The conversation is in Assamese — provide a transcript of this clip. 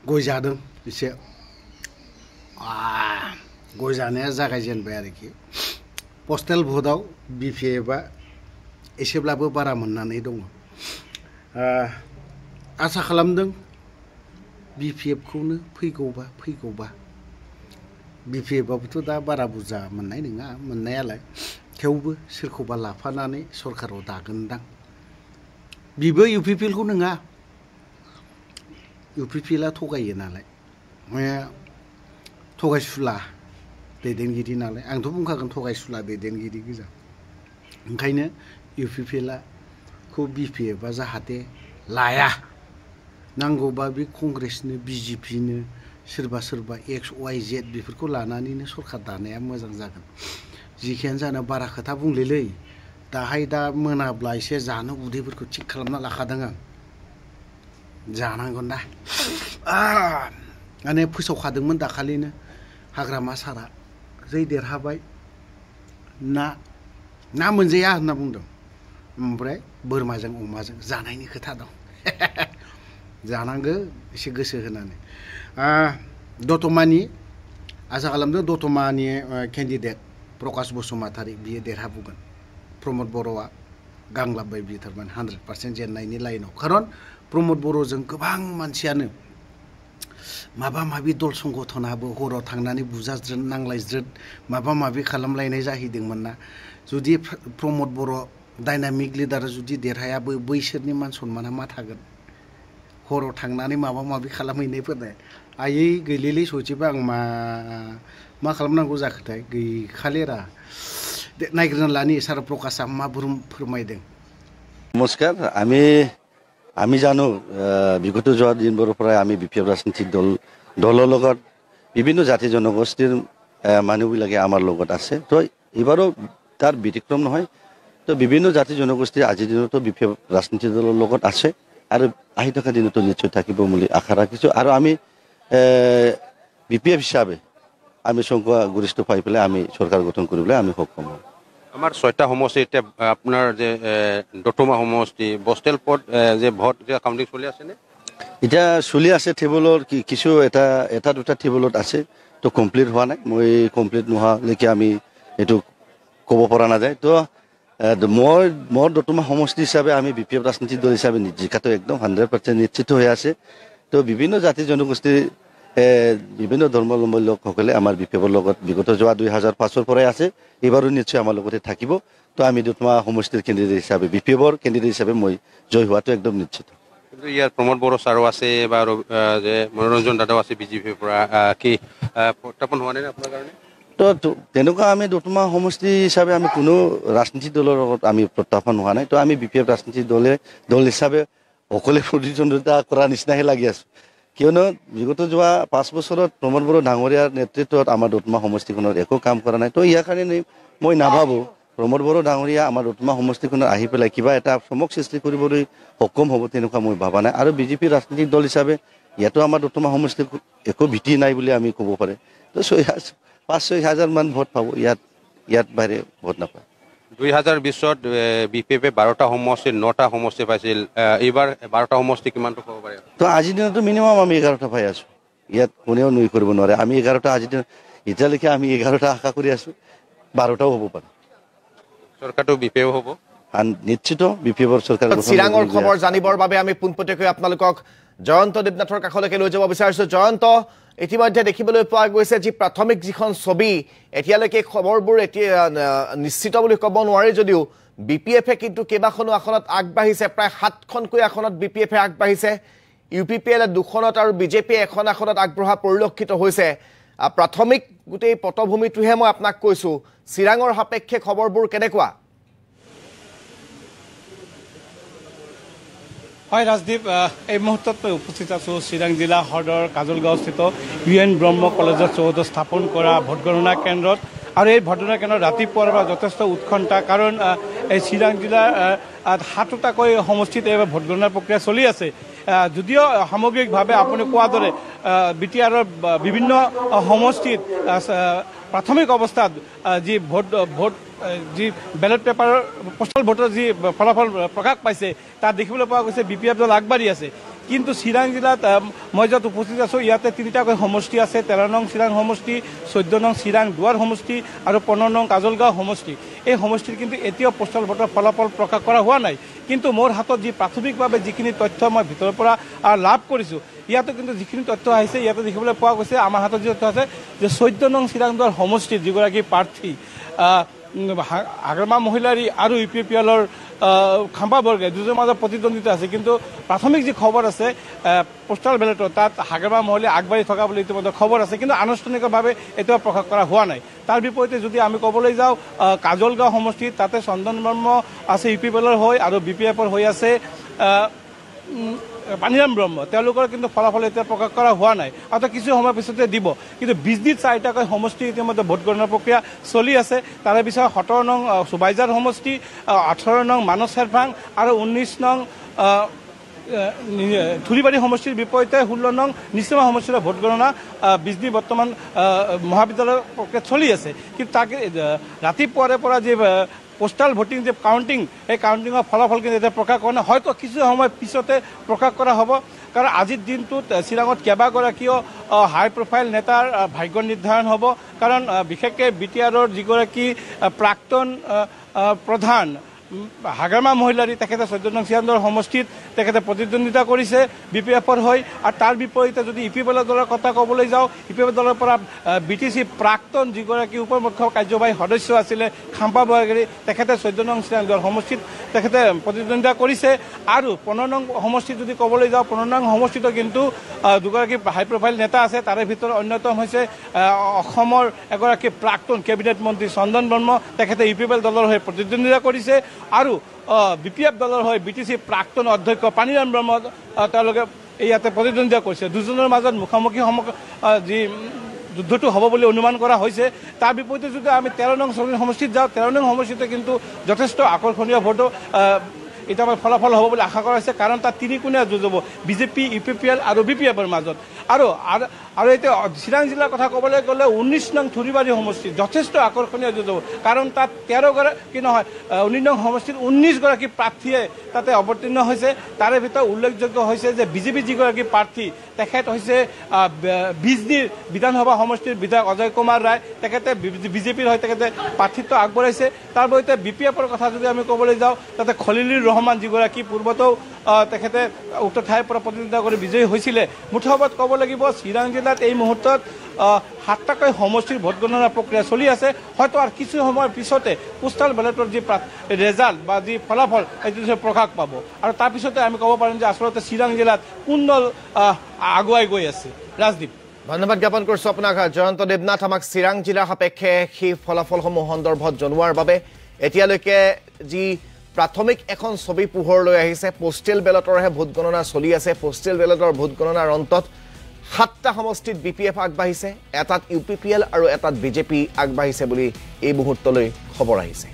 गय जादों एसे गय जानाया जागायजेनबाय आरोखि पस्टेल भटआव बिपिएफआ एसेब्लाबो बारा मोननानै दङ आसा खालामदों बिपिएफखौनो फैगौबा बिपिएफआबोथ' दा बारा बुरजा मोननाय नङा मोननायालाय थेवबो सोरखौबा लाफानानै सरकाराव दागोनदां बिबो इउपिपिएलखौ नङा इउपिपिएलआ थगायो नालाय थगायसुला दैदेनगिरि नालाय आंथ' बुंखागोन थगायसुला दैदेनगिरि गोजा ओंखायनो इउपिपिएलखौ बिपिएफआ जाहाथे लाया नांगौबा बे कंग्रेसनो बिजेपिनो सोरबा एक्स वाइ जेड बेफोरखौ लानानैनो सरकार दानाया मोजां जागोन जिखियानो जानो बारा खोथा बुंलेलै दाहाय दा मोनाब्ला एसे जानो उदैफोरखौ थिग खालामना लाखादों आं जानांगोन दा माने फोसावखादोंमोन दाखालिनो हाग्रामा सारा जै देरहाबाय ना मोनजाया होनना बुंदों ओमफ्राय बोरमाजों अमाजों जानायनि खोथा दं जानांगौ एसे गोसो होनानै दतमानि आसा खालामदों दतमानि केन्डिडेट प्रकाश बसुमतारी बियो देरहाबोगोन प्रमद बर'आ गांलाबबाय बियो थारमाने 100% जेननायनि लाइनाव खारन प्रमद बर'जों गोबां मानसियानो माबा माबि दल संगठनाबो हराव थांनानै बुजाज्रोद नांलायज्रोद माबा माबि खालामलायनाय जाहैदोंमोन ना जुदि प्रमद बर' डायनामिक लिडारा जुदि देरहायाबो बैसोरनि मान सन्माना मा थागोन हराव थांनानै माबा माबि खालामहैनायफोरनो आयै गैलेलै सौथिबा आं मा खालामनांगौ जाखोथाय गैखालेरा नायग्रोना लानि सार प्रकाशआ मा फोरमायदों नमस्कार আমি জানো বিগত যোৱা দিনবোৰৰ পৰাই আমি বিপিএফ ৰাজনীতিক দলৰ লগত বিভিন্ন জাতি জনগোষ্ঠীৰ মানুহবিলাকে আমাৰ লগত আছে তো এইবাৰো তাৰ ব্যতিক্ৰম নহয় তো বিভিন্ন জাতি জনগোষ্ঠী আজিৰ দিনতো বিপিএফ ৰাজনীতি দলৰ লগত আছে আৰু আহি থকা দিনতো নিশ্চয় থাকিব বুলি আশা ৰাখিছোঁ আৰু আমি বিপিএফ হিচাপে আমি সংখ্যা গৰিষ্ঠ পাই পেলাই আমি চৰকাৰ গঠন কৰিবলৈ আমি সক্ষম হ'ম আমাৰ 6টা সমষ্টি এতিয়া আপোনাৰ যে দতমা সমষ্টি বস্তেল পদ যে ভোট যে কাউন্টিং চলি আছে নে এতিয়া চলি আছে টেবুলৰ কিছু এটা দুটা টেবুলত আছে তো কমপ্লিট হোৱা নাই মই কমপ্লিট নোহোৱালৈকে আমি এইটো ক'ব পৰা নাযায় তো মোৰ দতমা সমষ্টি হিচাপে আমি বিপিএফ ৰাজনীতি দল হিচাপে জিকাটো একদম 100% নিশ্চিত হৈ আছে তো বিভিন্ন জাতি জনগোষ্ঠীৰ বিভিন্ন ধৰ্মাৱলম্বী লোকসকলে আমাৰ বিপিএফৰ লগত বিগত যোৱা 2005 পৰাই আছে এবাৰো নিশ্চয় আমাৰ লগতে থাকিব তো আমি দতমা সমষ্টিৰ কেণ্ডিডেট হিচাপে বিপিএফৰ কেণ্ডিডেট হিচাপে মই জয় হোৱাটো একদম নিশ্চিত কিন্তু ইয়াৰ প্ৰমোদ বড়ো ছাৰো আছে বা যে মনোৰঞ্জন দাদাও আছে বিজেপিৰ পৰা কি প্ৰত্যাপন হোৱা নাই আপোনাৰ কাৰণে তো তেনেকুৱা আমি দতমা সমষ্টি হিচাপে আমি কোনো ৰাজনীতি দলৰ লগত আমি প্ৰত্যাপন হোৱা নাই তো আমি বিপিএফ ৰাজনীতি দল হিচাপে অকলে প্ৰতিদ্বন্দ্বিতা কৰাৰ নিচিনাহে লাগি আছোঁ কিয়নো বিগত যোৱা 5 বছৰত প্ৰমোদ বড়ো ডাঙৰীয়াৰ নেতৃত্বত আমাৰ দতমা সমষ্টিখনৰ একো কাম কৰা নাই তো ইয়াৰ কাৰণে মই নাভাবোঁ প্ৰমোদ বড়ো ডাঙৰীয়া আমাৰ দতমা সমষ্টিখনত আহি পেলাই কিবা এটা চমক সৃষ্টি কৰিবলৈ সক্ষম হ'ব তেনেকুৱা মই ভাবা নাই আৰু বিজেপি ৰাজনীতিক দল হিচাপে ইয়াতো আমাৰ দতমা সমষ্টিৰ একো ভীতি নাই বুলি আমি ক'ব পাৰে তো 5-6 হাজাৰ মান ভোট পাব ইয়াত বাহিৰে ভোট নাপায় 2020ত বিপিএফে 12টা সমষ্টি 9টা সমষ্টি পাইছিল এইবাৰ 12টা সমষ্টি কিমানটো ক'ব পাৰে তো আজিৰ দিনতো মিনিমাম আমি 11টা পাই আছোঁ ইয়াত কোনেও নুই কৰিব নোৱাৰে আমি 11টা আজিৰ দিন এতিয়ালৈকে আমি 11টা আশা কৰি আছোঁ 12টাও হ'ব পাৰে চৰকাৰটো বিপিএফ হ'ব নিশ্চিত বিপিএফৰ চৰকাৰ চিৰাঙৰ খবৰ জানিবৰ বাবে আমি পোনপটীয়াকৈ আপোনালোকক জয়ন্ত দেৱনাথৰ কাষলৈকে লৈ যাব বিচাৰিছোঁ জয়ন্ত ইতিমধ্যে দেখিবলৈ পোৱা গৈছে যি প্ৰাথমিক যিখন ছবি এতিয়ালৈকে খবৰবোৰ এতিয়া নিশ্চিত বুলি ক'ব নোৱাৰি যদিও বিপিএফে কিন্তু কেইবাখনো আসনত আগবাঢ়িছে প্ৰায় 7খনকৈ আসনত বিপিএফে আগবাঢ়িছে ইউপিপিএল 2খনত আৰু বিজেপি এখন আসনত আগবঢ়া পৰিলক্ষিত হৈছে প্ৰাথমিক গোটেই পটভূমিটোহে মই আপোনাক কৈছোঁ চিৰাঙৰ সাপেক্ষে খবৰবোৰ কেনেকুৱা হয় ৰাজদীপ এই মুহূৰ্তত মই উপস্থিত আছোঁ চিৰাং জিলা সদৰ কাজলগাঁওস্থিত UN ব্ৰহ্ম কলেজত চৌহদত স্থাপন কৰা ভোটগণনা কেন্দ্ৰত আৰু এই ভোটগণনা কেন্দ্ৰত ৰাতিপুৱাৰ পৰা যথেষ্ট উৎকণ্ঠা কাৰণ এই চিৰাং জিলাৰ 7টাকৈ সমষ্টিত এইবাৰ ভোটগণনাৰ প্ৰক্ৰিয়া চলি আছে যদিও সামগ্ৰিকভাৱে আপুনি কোৱাৰ দৰে বিটিআৰৰ বিভিন্ন সমষ্টিত প্ৰাথমিক অৱস্থাত যি ভোট যি বেলট পেপাৰৰ পোষ্টেল ভোটৰ যি ফলাফল প্ৰকাশ পাইছে তাত দেখিবলৈ পোৱা গৈছে বিপিএফ দল আগবাঢ়ি আছে কিন্তু চিৰাং জিলাত মই য'ত উপস্থিত আছোঁ ইয়াতে 3টাকৈ সমষ্টি আছে 13 নং চিৰাং সমষ্টি 14 নং চিৰাং দুৱাৰ সমষ্টি আৰু 15 নং কাজলগাঁও সমষ্টি এই সমষ্টিৰ কিন্তু এতিয়াও পোষ্টেল ভোটৰ ফলাফল প্ৰকাশ কৰা হোৱা নাই কিন্তু মোৰ হাতত যি প্ৰাথমিকভাৱে যিখিনি তথ্য মই ভিতৰৰ পৰা লাভ কৰিছোঁ ইয়াতো কিন্তু যিখিনি তথ্য আহিছে ইয়াতে দেখিবলৈ পোৱা গৈছে আমাৰ হাতত যি তথ্য আছে যে 14 নং চিৰাং দুৱাৰ সমষ্টিৰ যিগৰাকী প্ৰাৰ্থী হাগ্ৰামা মহিলাৰী আৰু ইউপিপিএলৰ খাম্পা বৰগে দুজনৰ মাজত প্ৰতিদ্বন্দ্বিতা আছে কিন্তু প্ৰাথমিক যি খবৰ আছে পোষ্টেল বেলটত তাত হাগ্ৰামা মহিলা আগবাঢ়ি থকা বুলি ইতিমধ্যে খবৰ আছে কিন্তু আনুষ্ঠানিকভাৱে এতিয়াও প্ৰকাশ কৰা হোৱা নাই তাৰ বিপৰীতে যদি আমি ক'বলৈ যাওঁ কাজলগাঁও সমষ্টিত তাতে চন্দন ব্ৰহ্ম আছে ইউপিপিএলৰ হৈ আৰু বিপিএফৰ হৈ আছে পানীৰাম ব্ৰহ্ম তেওঁলোকৰ কিন্তু ফলাফল এতিয়া প্ৰকাশ কৰা হোৱা নাই আৰু কিছু সময়ৰ পিছতে দিব কিন্তু 20 4টাকৈ সমষ্টি ইতিমধ্যে ভোট গণনা প্ৰক্ৰিয়া চলি আছে তাৰে পিছত 17 নং সুবাইজাৰ সমষ্টি 18 নং মানস হেৰফাং আৰু 19 নং ধুলিবাৰী সমষ্টিৰ বিপৰীতে 16 নং নিশ্চিমা সমষ্টিৰ ভোট গণনা 20 বৰ্তমান মহাবিদ্যালয়ৰ প্ৰক্ৰিয়া চলি আছে কিন্তু তাকে ৰাতিপুৱাৰে পৰা যে পোষ্টেল ভোটিং যে কাউণ্টিং এই কাউণ্টিঙৰ ফলাফল কিন্তু এতিয়া প্ৰকাশ কৰা নাই হয়তো কিছু সময় পিছতে প্ৰকাশ কৰা হ'ব কাৰণ আজিৰ দিনটোত চিৰাঙত কেইবাগৰাকীও হাই প্ৰফাইল নেতাৰ ভাগ্য নিৰ্ধাৰণ হ'ব কাৰণ বিশেষকৈ বিটিআৰৰ যিগৰাকী প্ৰাক্তন প্ৰধান হাগ্ৰামা মহিলাৰী তেখেতে 14 নং চিৰাং সমষ্টিত তেখেতে প্ৰতিদ্বন্দ্বিতা কৰিছে বিপিএফৰ হৈ আৰু তাৰ বিপৰীতে যদি ইউপিপিএল দলৰ কথা ক'বলৈ যাওঁ ইউপিপিএল দলৰ পৰা বিটিচি প্ৰাক্তন যিগৰাকী উপ মুখ্য কাৰ্যবাহী সদস্য আছিলে খাম্পা বৰগেৰী তেখেতে 14 নং চিৰাং সমষ্টিত তেখেতে প্ৰতিদ্বন্দ্বিতা কৰিছে আৰু 15 নং সমষ্টিত যদি ক'বলৈ যাওঁ 15 নং সমষ্টিতো কিন্তু দুগৰাকী হাই প্ৰফাইল নেতা আছে তাৰে ভিতৰত অন্যতম হৈছে অসমৰ এগৰাকী প্ৰাক্তন কেবিনেট মন্ত্ৰী চন্দন ব্ৰহ্ম তেখেতে ইউপিপিএল দলৰ হৈ প্ৰতিদ্বন্দ্বিতা কৰিছে আৰু বিপিএফ দলৰ হৈ বিটিচি প্ৰাক্তন অধ্যক্ষ পানীৰাম ব্ৰহ্ম তেওঁলোকে ইয়াতে প্ৰতিদ্বন্দ্বিতা কৰিছে দুজনৰ মাজত মুখামুখি যি যুদ্ধটো হ'ব বুলি অনুমান কৰা হৈছে তাৰ বিপৰীতে যদি আমি 13 নং সমষ্টিত যাওঁ 13 নং সমষ্টিতে কিন্তু যথেষ্ট আকৰ্ষণীয় ভোটো এতিয়া আমাৰ ফলাফল হ'ব বুলি আশা কৰা হৈছে কাৰণ তাত তিনিকোণীয়া যুঁজ হ'ব বিজেপি ইউপিপিএল আৰু বিপিএফৰ মাজত আৰু এতিয়া চিৰাং জিলাৰ কথা ক'বলৈ গ'লে 19 নং ধুলিবাৰী সমষ্টিত যথেষ্ট আকৰ্ষণীয় যুঁজ হ'ব কাৰণ তাত 13গৰাকী নহয় 19 নং সমষ্টিত 19গৰাকী প্ৰাৰ্থীয়ে তাতে অৱতীৰ্ণ হৈছে তাৰে ভিতৰত উল্লেখযোগ্য হৈছে যে বিজেপি যিগৰাকী প্ৰাৰ্থী তেখেত হৈছে বিজনীৰ বিধানসভা সমষ্টিৰ বিধায়ক অজয় কুমাৰ ৰায় তেখেতে বিজেপিৰ হৈ তেখেতে প্ৰাৰ্থিত্ব আগবঢ়াইছে তাৰ বিপৰীতে বিপিএফৰ কথা যদি আমি ক'বলৈ যাওঁ তাতে খলিলুৰ ৰহমান যিগৰাকী পূৰ্বতেও তেখেতে উক্ত ঠাইৰ পৰা প্ৰতিদ্বন্দ্বিতা কৰি বিজয়ী হৈছিলে মুঠত ক'ব লাগিব চিৰাং জিলাত এই মুহূৰ্তত 7টাকৈ সমষ্টিৰ ভোট গণনা প্ৰক্ৰিয়া চলি আছে হয়তো আৰু কিছু সময়ৰ পিছতে পোষ্টেল বেলটৰ যি ৰেজাল্ট বা যি ফলাফল এইটো প্ৰকাশ পাব আৰু তাৰপিছতে আমি ক'ব পাৰিম যে আচলতে চিৰাং জিলাত কোন দল আগুৱাই গৈ আছে ৰাজদীপ ধন্যবাদ জ্ঞাপন কৰিছোঁ আপোনাক জয়ন্ত দেৱনাথ আমাক চিৰাং জিলাৰ সাপেক্ষে সেই ফলাফলসমূহ সন্দৰ্ভত জনোৱাৰ বাবে এতিয়ালৈকে যি প্ৰাথমিক এখন ছবি পোহৰলৈ আহিছে পোষ্টেল বেলটৰহে ভোট গণনা চলি আছে পোষ্টেল বেলটৰ ভোট গণনাৰ অন্তত 7টা সমষ্টিত বিপিএফ আগবাঢ়িছে এটাত ইউপিপিএল আৰু এটাত বিজেপি আগবাঢ়িছে বুলি এই মুহূৰ্তলৈ খবৰ আহিছে